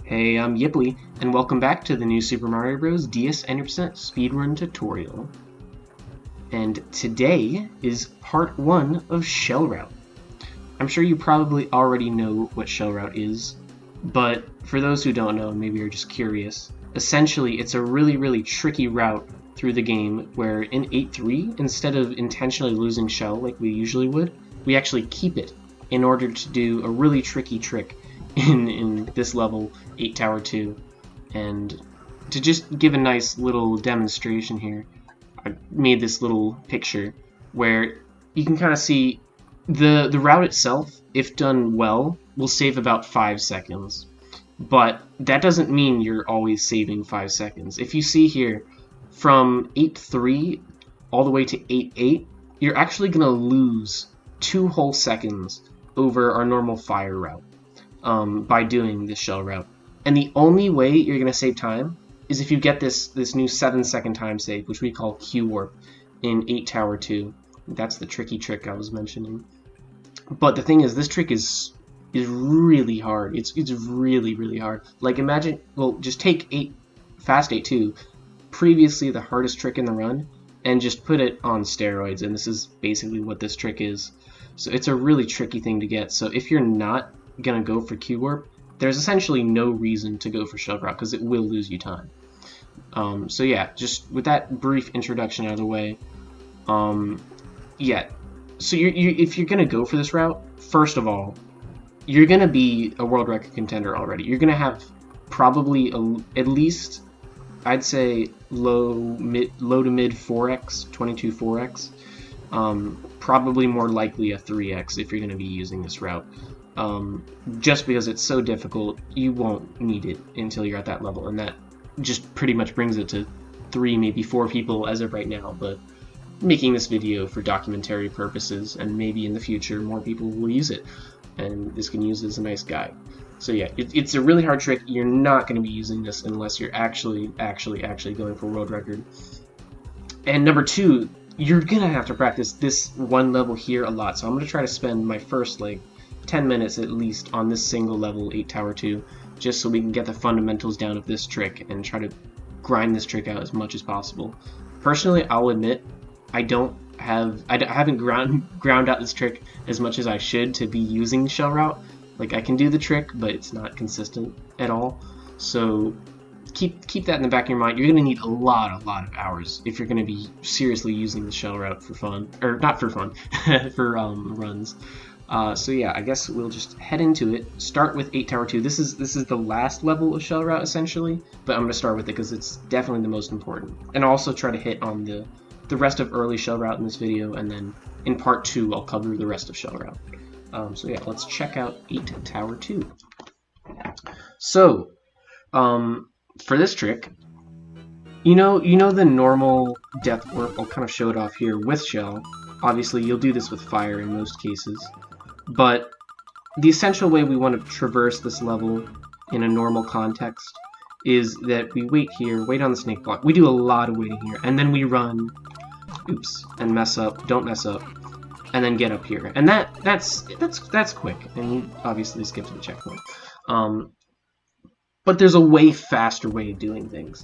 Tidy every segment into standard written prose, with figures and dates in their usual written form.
Hey, I'm Yipley, and welcome back to the new Super Mario Bros. DS 100% Speedrun tutorial. And today is part 1 of Shell Route. I'm sure you probably already know what Shell Route is, but for those who don't know, maybe you're just curious, essentially it's a really tricky route through the game where in 8.3, instead of intentionally losing Shell like we usually would, we actually keep it in order to do a really tricky trick in this level, 8 Tower 2. And to just give a nice little demonstration here, I made this little picture where you can kind of see the route itself, if done well, will save about 5 seconds. But that doesn't mean you're always saving 5 seconds. If you see here, from 8.3 all the way to 8.8, you're actually going to lose 2 whole seconds over our normal fire route. By doing this shell route. And the only way you're going to save time is if you get this new 7-second time save, which we call Q Warp in 8 Tower 2. That's the tricky trick I was mentioning. But the thing is, this trick is really hard. It's really hard. Like imagine, well, just take Fast 8-2, previously the hardest trick in the run, and just put it on steroids, and this is basically what this trick is. So it's a really tricky thing to get. So if you're not gonna go for Q Warp, there's essentially no reason to go for Shell Route because it will lose you time. So yeah, just with that brief introduction out of the way, yeah. So if you're gonna go for this route, first of all, you're gonna be a world record contender already. You're gonna have probably at least, I'd say low to mid 4x, 22 4x. Probably more likely a 3x if you're gonna be using this route. Just because it's so difficult, you won't need it until you're at that level, and that just pretty much brings it to 3, maybe 4 people as of right now, but making this video for documentary purposes, and maybe in the future more people will use it, and this can use it as a nice guide. So yeah, it's a really hard trick. You're not going to be using this unless you're actually going for world record. And number 2, you're going to have to practice this one level here a lot, so I'm going to try to spend my first 10 minutes at least on this single level 8 Tower 2, just so we can get the fundamentals down of this trick and try to grind this trick out as much as possible. Personally, I'll admit I haven't ground out this trick as much as I should to be using Shell Route. Like, I can do the trick, but it's not consistent at all. So keep that in the back of your mind. You're going to need a lot of hours if you're going to be seriously using the Shell Route for fun, or not for fun, for runs. So yeah, I guess we'll just head into it. Start with 8 Tower 2. This is the last level of Shell Route essentially, but I'm going to start with it because it's definitely the most important. And I'll also try to hit on the rest of early Shell Route in this video, and then in part 2 I'll cover the rest of Shell Route. So yeah, let's check out 8 Tower 2. So, for this trick, you know the normal death warp, I'll kind of show it off here with Shell. Obviously you'll do this with fire in most cases. But the essential way we want to traverse this level in a normal context is that we wait on the snake block. We do a lot of waiting here, and then we run, and mess up, don't mess up, and then get up here. And that's quick, and you obviously skip to the checkpoint. But there's a way faster way of doing things.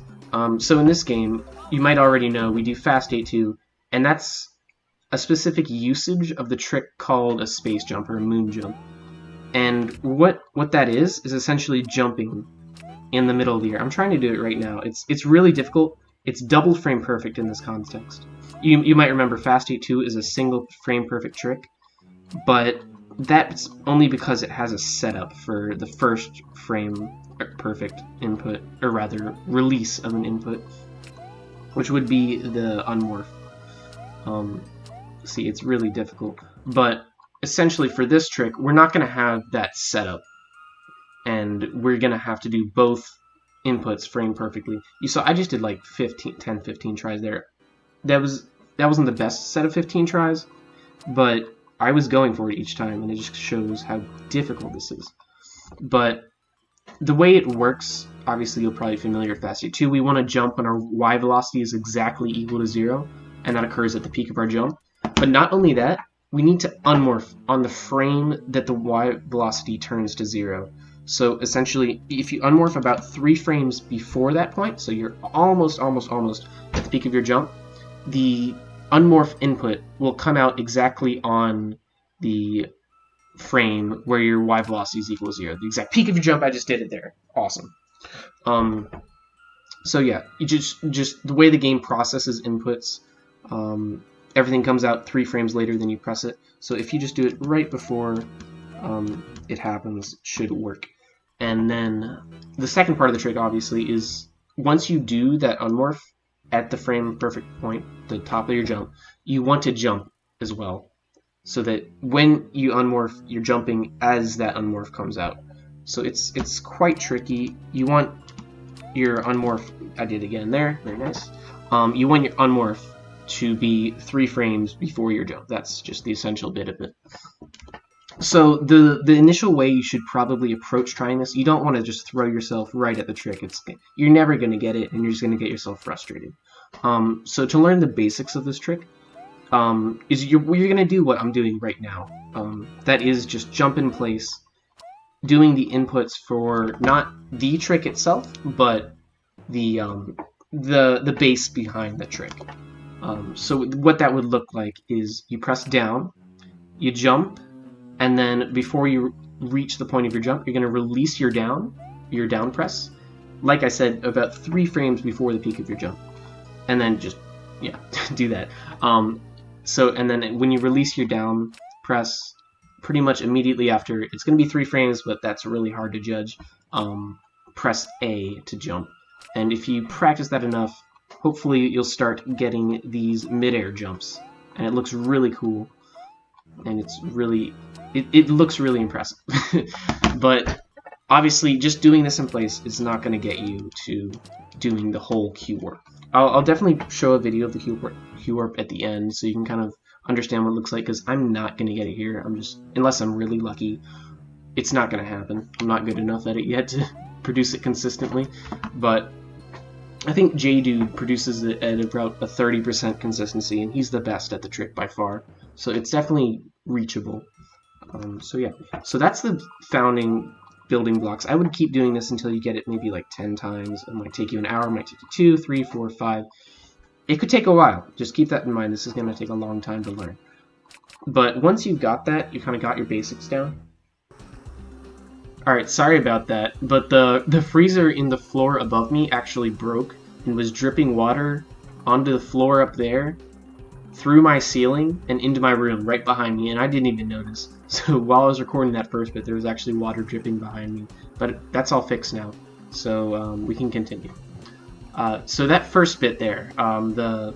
So in this game, you might already know we do Fast 8-2, and that's a specific usage of the trick called a space jump or a moon jump. And what that is essentially jumping in the middle of the air. I'm trying to do it right now. It's really difficult. It's double frame perfect in this context. You might remember Fast 8-2 is a single frame perfect trick, but that's only because it has a setup for the first frame perfect input, or rather release of an input, which would be the unmorph. See, it's really difficult, but essentially for this trick we're not going to have that setup, and we're going to have to do both inputs frame perfectly. You saw I just did like 10-15 tries there. That wasn't the best set of 15 tries, but I was going for it each time, and it just shows how difficult this is. But the way it works, obviously you're probably familiar with Fast 8-2. We want to jump when our y velocity is exactly equal to 0, and that occurs at the peak of our jump. But not only that, we need to unmorph on the frame that the y velocity turns to 0. So essentially, if you unmorph about 3 frames before that point, so you're almost at the peak of your jump, the unmorph input will come out exactly on the frame where your y velocity is equal to 0. The exact peak of your jump, I just did it there. Awesome. So yeah, you just the way the game processes inputs, everything comes out 3 frames later than you press it. So if you just do it right before it happens, it should work. And then the second part of the trick, obviously, is once you do that unmorph at the frame perfect point, the top of your jump, you want to jump as well, so that when you unmorph, you're jumping as that unmorph comes out. So it's quite tricky. You want your unmorph, I did again there, very nice. You want your unmorph to be 3 frames before your jump. That's just the essential bit of it. So the initial way you should probably approach trying this, you don't want to just throw yourself right at the trick. You're never going to get it, and you're just going to get yourself frustrated. So to learn the basics of this trick, you're going to do what I'm doing right now. That is just jump in place, doing the inputs for not the trick itself, but the base behind the trick. So what that would look like is you press down, you jump, and then before you reach the point of your jump, you're going to release your down press, like I said, about 3 frames before the peak of your jump. And then just, yeah, do that. And then when you release your down press, pretty much immediately after, it's going to be 3 frames, but that's really hard to judge, press A to jump. And if you practice that enough, hopefully you'll start getting these mid-air jumps. And it looks really cool. And it looks really impressive. But obviously, just doing this in place is not going to get you to doing the whole Q warp. I'll definitely show a video of the Q warp at the end, so you can kind of understand what it looks like, because I'm not going to get it here. Unless I'm really lucky, it's not going to happen. I'm not good enough at it yet to produce it consistently. But I think J-Dude produces it at about a 30% consistency, and he's the best at the trick by far. So it's definitely reachable. So yeah, so that's the founding building blocks. I would keep doing this until you get it maybe like 10 times. It might take you an hour, it might take you 2, 3, 4, 5. It could take a while. Just keep that in mind. This is going to take a long time to learn. But once you've got that, you kind of got your basics down. Alright, sorry about that, but the freezer in the floor above me actually broke and was dripping water onto the floor up there, through my ceiling, and into my room right behind me, and I didn't even notice. So while I was recording that first bit, there was actually water dripping behind me. But that's all fixed now, so we can continue. So that first bit there, the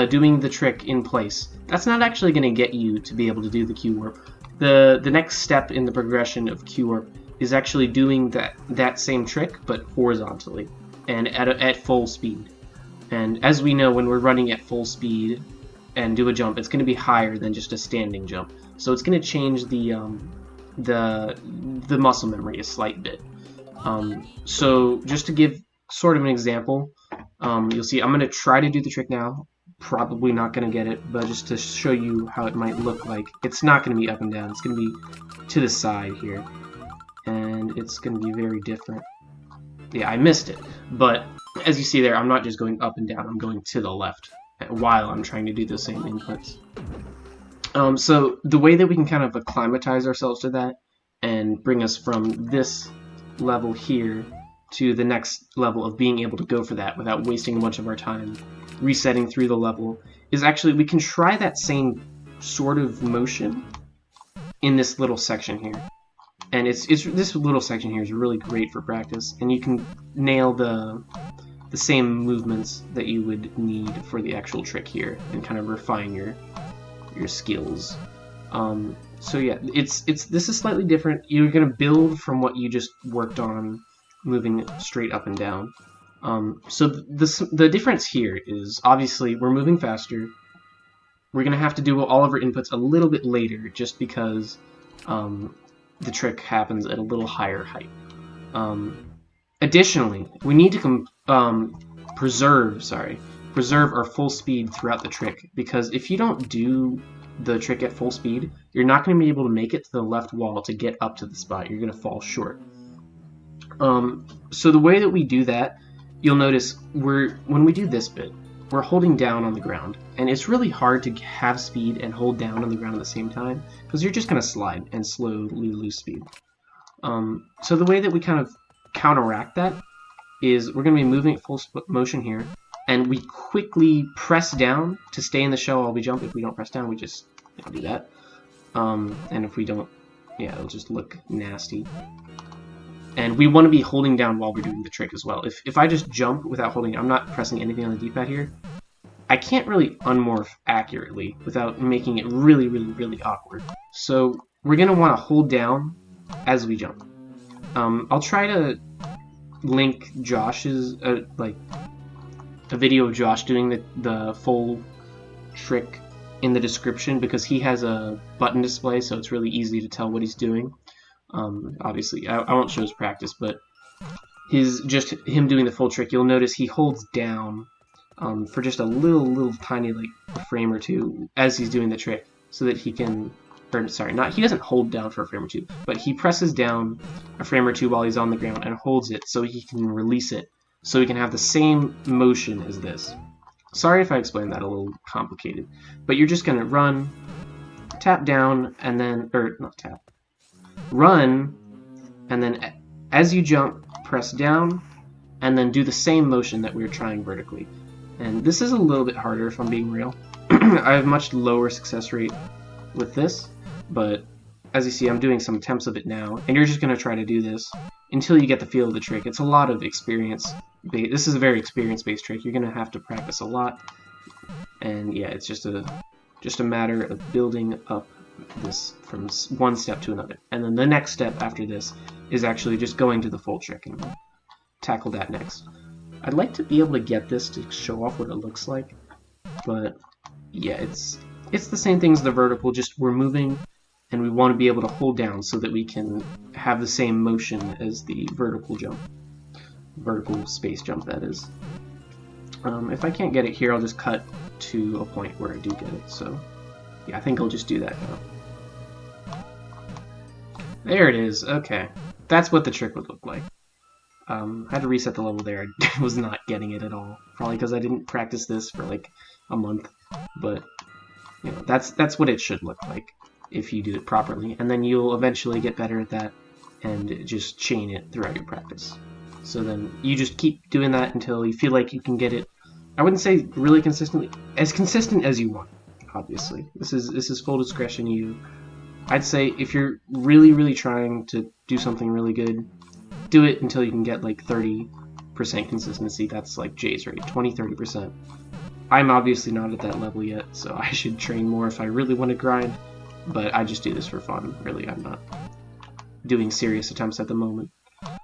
doing the trick in place, that's not actually going to get you to be able to do the Q warp. The next step in the progression of Q warp is actually doing that same trick, but horizontally and at full speed. And as we know, when we're running at full speed and do a jump, it's going to be higher than just a standing jump. So it's going to change the muscle memory a slight bit. So just to give sort of an example, you'll see I'm going to try to do the trick now. Probably not going to get it, but just to show you how it might look like. It's not going to be up and down. It's going to be to the side here. And it's going to be very different. Yeah, I missed it. But as you see there, I'm not just going up and down. I'm going to the left while I'm trying to do the same inputs. So the way that we can kind of acclimatize ourselves to that and bring us from this level here to the next level of being able to go for that without wasting a bunch of our time resetting through the level is actually we can try that same sort of motion in this little section here. And this little section here is really great for practice, and you can nail the same movements that you would need for the actual trick here and kind of refine your skills. So yeah, this is slightly different. You're gonna build from what you just worked on, moving straight up and down. So the difference here is obviously we're moving faster. We're gonna have to do all of our inputs a little bit later, just because the trick happens at a little higher height. Additionally, we need to preserve our full speed throughout the trick, because if you don't do the trick at full speed, you're not going to be able to make it to the left wall to get up to the spot. You're going to fall short. So the way that we do that, you'll notice when we do this bit, we're holding down on the ground, and it's really hard to have speed and hold down on the ground at the same time, because you're just going to slide and slowly lose speed. So the way that we kind of counteract that is we're going to be moving at full motion here, and we quickly press down to stay in the shell while we jump. If we don't press down, we just do that. And if we don't, yeah, it'll just look nasty. And we want to be holding down while we're doing the trick as well. If I just jump without holding, I'm not pressing anything on the D-pad here, I can't really unmorph accurately without making it really, really, really awkward. So we're going to want to hold down as we jump. I'll try to link Josh's, like, a video of Josh doing the full trick in the description, because he has a button display, so it's really easy to tell what he's doing. Obviously, I won't show his practice, but just him doing the full trick, you'll notice he holds down for just a little tiny, like, a frame or two as he's doing the trick, so that he can, or sorry, he doesn't hold down for a frame or two, but he presses down a frame or two while he's on the ground and holds it so he can release it, so he can have the same motion as this. Sorry if I explained that a little complicated, but you're just gonna run, tap down, and then, or not tap, run, and then as you jump, press down, and then do the same motion that we were trying vertically. And this is a little bit harder, if I'm being real. I have much lower success rate with this, but as you see, I'm doing some attempts of it now, and you're just going to try to do this until you get the feel of the trick. It's a lot of experience. This is a very experience-based trick. You're going to have to practice a lot, and yeah, it's just a matter of building up this from one step to another. And then the next step after this is actually just going to the full trick, and we'll tackle that next. I'd like to be able to get this to show off what it looks like, but yeah, it's the same thing as the vertical, just we're moving and we want to be able to hold down so that we can have the same motion as the vertical jump. Vertical space jump, that is. If I can't get it here, I'll just cut to a point where I do get it, so yeah, I think I'll just do that now. There it is, okay. That's what the trick would look like. I had to reset the level there. I was not getting it at all. Probably because I didn't practice this for like a month. But you know, that's what it should look like if you do it properly. And then you'll eventually get better at that and just chain it throughout your practice. So then you just keep doing that until you feel like you can get it. I wouldn't say really consistently, as consistent as you want. Obviously, this is full discretion. I'd say if you're really trying to do something really good, do it until you can get like 30% consistency. That's like Jay's rate, 20-30%. I'm obviously not at that level yet, so I should train more if I really want to grind, but I just do this for fun, really. I'm not doing serious attempts at the moment,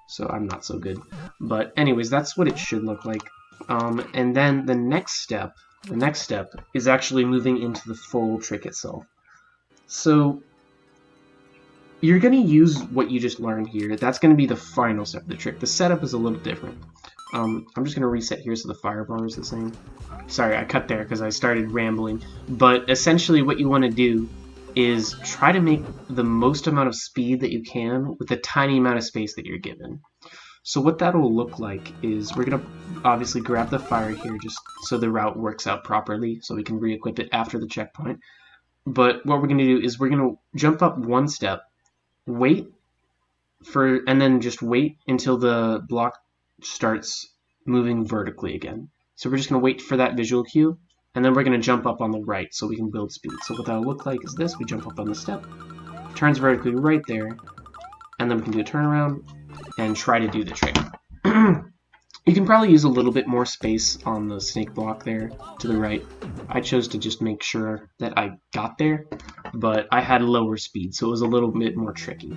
so I'm not so good. But anyways, that's what it should look like. And then the next step is actually moving into the full trick itself. So you're going to use what you just learned here. That's going to be the final step of the trick. The setup is a little different. I'm just going to reset here so the fire bar is the same. Sorry, I cut there because I started rambling. But essentially what you want to do is try to make the most amount of speed that you can with the tiny amount of space that you're given. So what that will look like is we're going to obviously grab the fire here just so the route works out properly so we can re-equip it after the checkpoint. But what we're going to do is we're going to jump up one step, wait and then just wait until the block starts moving vertically again. So we're just going to wait for that visual cue, and then we're going to jump up on the right so we can build speed. So what that'll look like is this: we jump up on the step, turns vertically right there, and then we can do a turnaround and try to do the trick. You can probably use a little bit more space on the snake block there to the right. I chose to just make sure that I got there, but I had lower speed, so it was a little bit more tricky.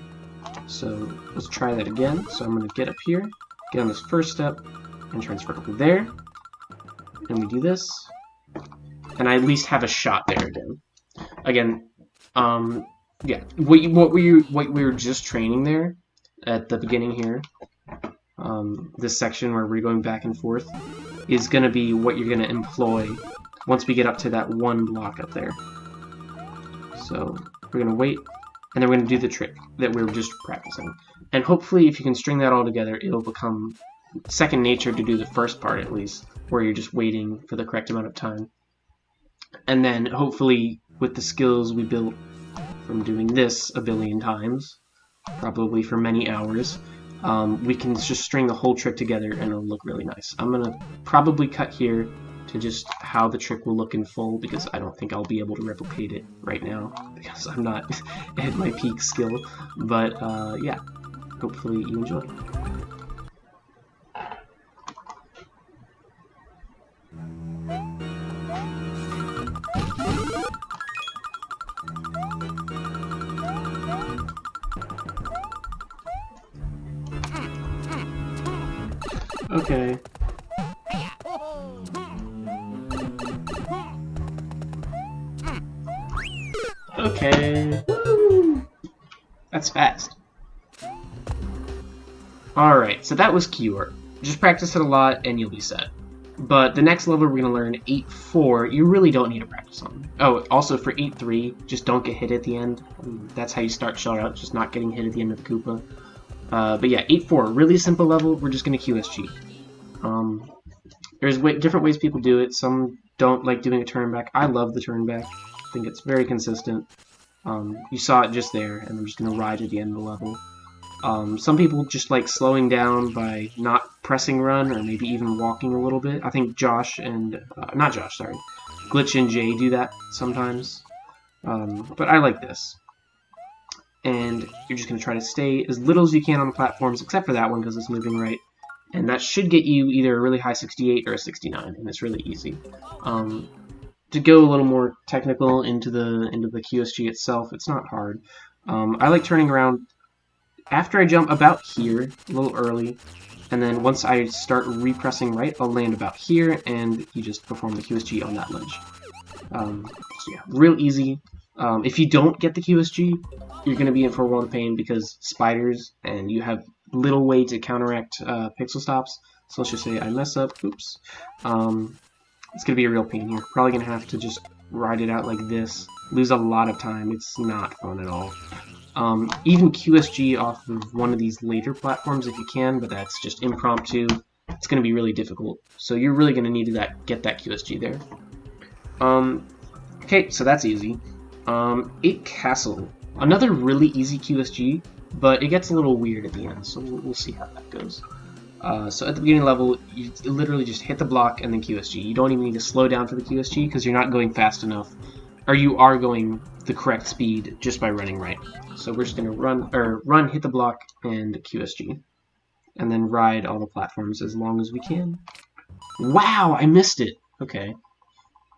So let's try that again. So I'm going to get up here, get on this first step, and transfer over there. And we do this, and I at least have a shot there again. Yeah, what we were just training there at the beginning here, this section where we're going back and forth, is going to be what you're going to employ once we get up to that one block up there. So we're going to wait, and then we're going to do the trick that we were just practicing. And hopefully if you can string that all together, it'll become second nature to do the first part at least, where you're just waiting for the correct amount of time. And then hopefully with the skills we built from doing this a billion times, probably for many hours, we can just string the whole trick together and it'll look really nice. I'm going to probably cut here to just how the trick will look in full, because I don't think I'll be able to replicate it right now because I'm not at my peak skill. But yeah, hopefully you enjoy. Okay. Okay. Woo! That's fast. Alright, so that was Cure. Just practice it a lot and you'll be set. But the next level we're going to learn, 8-4, you really don't need to practice on. Oh, also for 8-3, just don't get hit at the end. That's how you start Shoutout, just not getting hit at the end of the Koopa. But yeah, 8-4, really simple level, we're just going to QSG. There's different ways people do it. Some don't like doing a turn back. I love the turn back. I think it's very consistent. You saw it just there, and I'm just going to ride at the end of the level. Some people just like slowing down by not pressing run, or maybe even walking a little bit. I think Josh and, not Josh, sorry, Glitch and Jay do that sometimes. But I like this. And you're just going to try to stay as little as you can on the platforms, except for that one because it's moving right. And that should get you either a really high 68 or a 69, and it's really easy. To go a little more technical into the QSG itself, it's not hard. I like turning around after I jump about here, a little early, and then once I start repressing right, I'll land about here, and you just perform the QSG on that ledge. So yeah, real easy. If you don't get the QSG, you're going to be in for a world of pain because spiders, and you have little way to counteract pixel stops. So let's just say I mess up, oops. It's going to be a real pain here. Probably going to have to just ride it out like this. Lose a lot of time. It's not fun at all. Even QSG off of one of these later platforms if you can, but that's just impromptu. It's going to be really difficult. So you're really going to need to get that QSG there. Okay, so that's easy. 8 Castle. Another really easy QSG, but it gets a little weird at the end, so we'll see how that goes. So at the beginning level, you literally just hit the block and then QSG. You don't even need to slow down for the QSG because you're not going fast enough, or you are going the correct speed just by running right. So we're just going to run, hit the block, and QSG. And then ride all the platforms as long as we can. Wow, I missed it! Okay.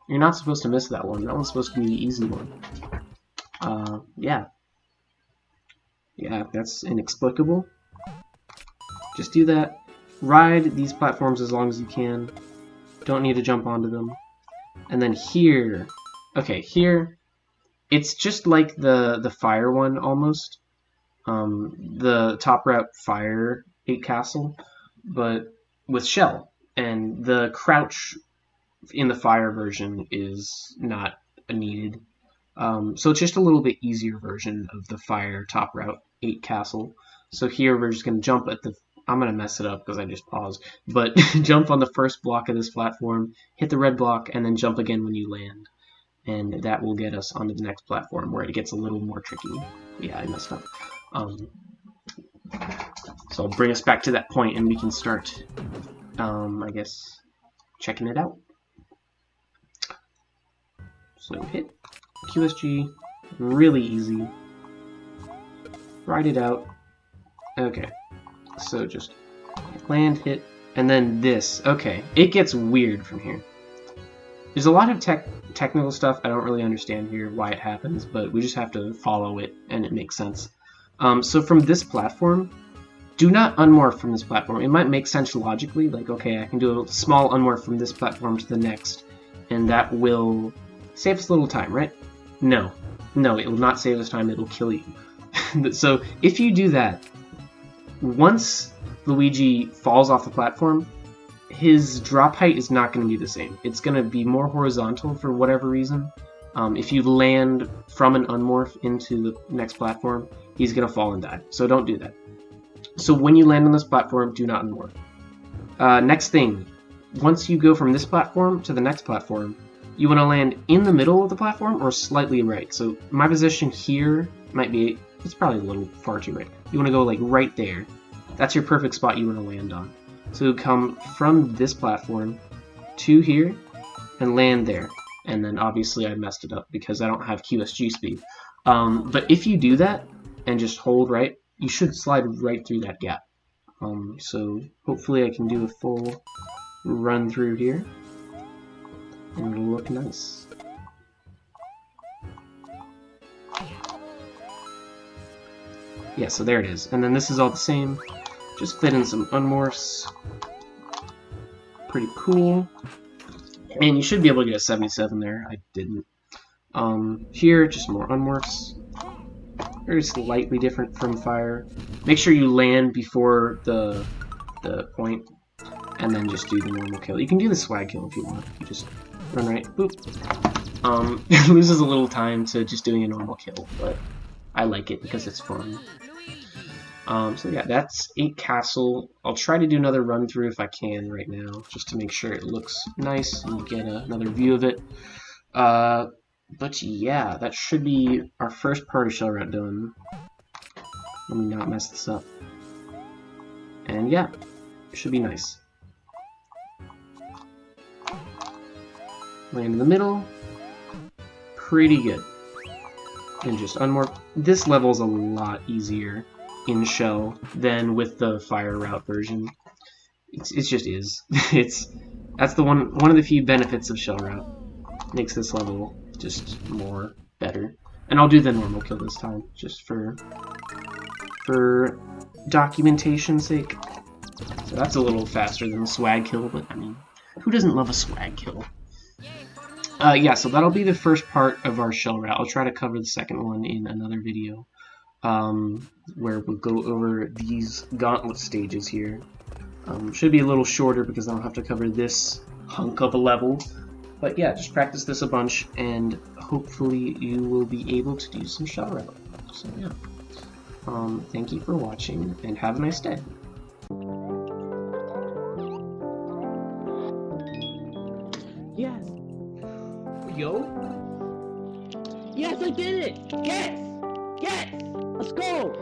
You're not supposed to miss that one. That one's supposed to be the easy one. Yeah. Yeah, that's inexplicable. Just do that. Ride these platforms as long as you can. Don't need to jump onto them. And then here... Okay, here... It's just like the fire one, almost. The top route fire 8 Castle, but with shell. And the crouch in the fire version is not needed. So it's just a little bit easier version of the fire top route 8 Castle. So here we're just going to jump at the... I'm going to mess it up because I just paused. But jump on the first block of this platform, hit the red block, and then jump again when you land. And that will get us onto the next platform where it gets a little more tricky. Yeah, I messed up. So I'll bring us back to that point and we can start, I guess, checking it out. So hit QSG, really easy. Ride it out. Okay, so just land, hit, and then this. Okay, it gets weird from here. There's a lot of technical stuff I don't really understand here why it happens, but we just have to follow it and it makes sense. So from this platform, do not unmorph from this platform. It might make sense logically, like, okay, I can do a small unmorph from this platform to the next, and that will save us a little time, right? No. No, it will not save us time, it will kill you. So if you do that, once Luigi falls off the platform, his drop height is not going to be the same. It's going to be more horizontal for whatever reason. If you land from an unmorph into the next platform, he's going to fall and die. So don't do that. So when you land on this platform, do not unmorph. Next thing, once you go from this platform to the next platform, you want to land in the middle of the platform or slightly right. So my position here might be, it's probably a little far too right. You want to go like right there. That's your perfect spot you want to land on. So come from this platform to here and land there. And then obviously I messed it up because I don't have QSG speed. But if you do that and just hold right, you should slide right through that gap. So hopefully I can do a full run through here and it'll look nice. Yeah, so there it is. And then this is all the same. Just fit in some unmorphs. Pretty cool. And you should be able to get a 77 there. I didn't. Here, just more unmorphs. Very slightly different from fire. Make sure you land before the point, and then just do the normal kill. You can do the swag kill if you want. You just run right, boop. It loses a little time to just doing a normal kill, but I like it because it's fun. So yeah, that's 8 Castle. I'll try to do another run through if I can right now, just to make sure it looks nice and you get another view of it. But yeah, that should be our first part of Shell Route done. Let me not mess this up. And yeah, it should be nice. Land in the middle. Pretty good. And just unmorph. This level's a lot easier in Shell than with the Fire Route version. It just is. That's the one of the few benefits of Shell Route. Makes this level just more better. And I'll do the normal kill this time, just for documentation's sake. So that's a little faster than the swag kill, but I mean, who doesn't love a swag kill? Yeah, so that'll be the first part of our Shell Route. I'll try to cover the second one in another video, where we'll go over these gauntlet stages here. Should be a little shorter because I don't have to cover this hunk of a level. But yeah, just practice this a bunch, and hopefully you will be able to do some Shell Route. So yeah, thank you for watching, and have a nice day. Yes. Yo? Yes, I did it! Yes! Yes! Let's go!